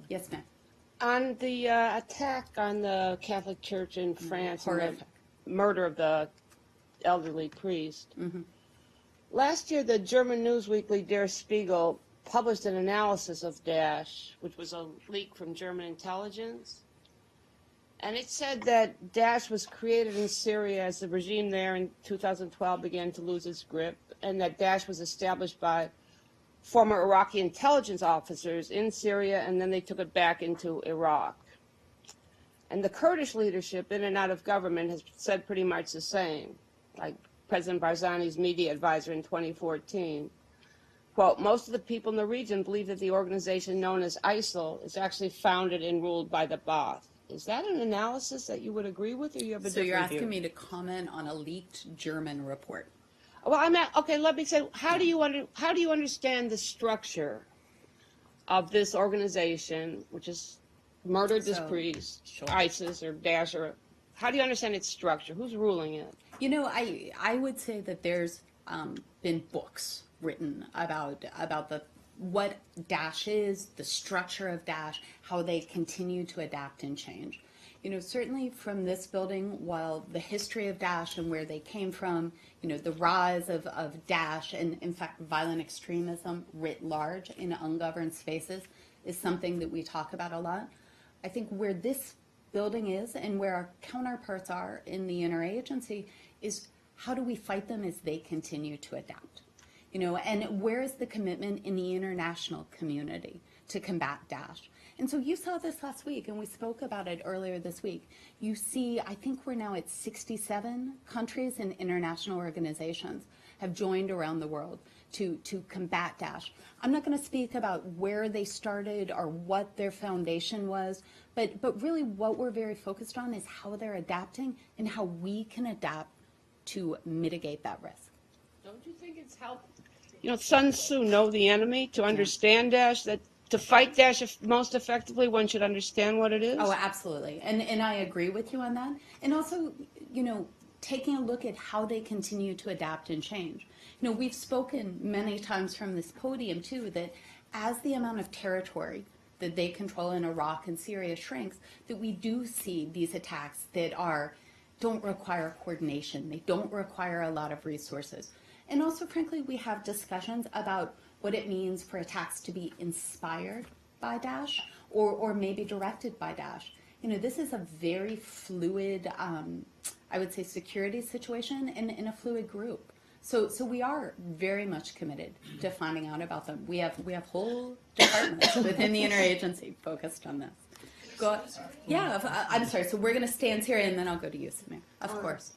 Yes, ma'am. On the attack on the Catholic Church in France and the murder of the elderly priest, last year the German news weekly Der Spiegel published an analysis of Daesh, which was a leak from German intelligence. And it said that Daesh was created in Syria as the regime there in 2012 began to lose its grip, and that Daesh was established by former Iraqi intelligence officers in Syria, and then they took it back into Iraq. And the Kurdish leadership in and out of government has said pretty much the same, like President Barzani's media advisor in 2014. Quote, most of the people in the region believe that the organization known as ISIL is actually founded and ruled by the Ba'ath. Is that an analysis that you would agree with, or you have a different view? So you're asking me to comment on a leaked German report? Well, okay. Let me say, how do you understand the structure of this organization, which has murdered this priest, sure. ISIS or Daesh, or how do you understand its structure? Who's ruling it? You know, I would say that there's been books written about what Daesh is, the structure of Daesh, how they continue to adapt and change. You know, certainly from this building, while the history of Daesh and where they came from, you know, the rise of Daesh and, in fact, violent extremism writ large in ungoverned spaces is something that we talk about a lot. I think where this building is and where our counterparts are in the interagency is how do we fight them as they continue to adapt? You know, and where is the commitment in the international community to combat Daesh? And so you saw this last week, and we spoke about it earlier this week. You see, I think we're now at 67 countries and international organizations have joined around the world to combat Daesh. I'm not going to speak about where they started or what their foundation was, but really what we're very focused on is how they're adapting and how we can adapt to mitigate that risk. Don't you think it's helped? You know, Sun Tzu, know the enemy, to understand Daesh, that to fight Daesh most effectively, one should understand what it is? Oh, absolutely. And I agree with you on that. And also, you know, taking a look at how they continue to adapt and change. You know, we've spoken many times from this podium, too, that as the amount of territory that they control in Iraq and Syria shrinks, that we do see these attacks that don't require coordination. They don't require a lot of resources. And also, frankly, we have discussions about what it means for attacks to be inspired by Daesh or maybe directed by Daesh. You know, this is a very fluid, I would say, security situation in a fluid group. So we are very much committed to finding out about them. We have whole departments within the interagency focused on this. Go, yeah, I'm sorry. So we're going to stay in Syria, and then I'll go to you, Samir. Of course.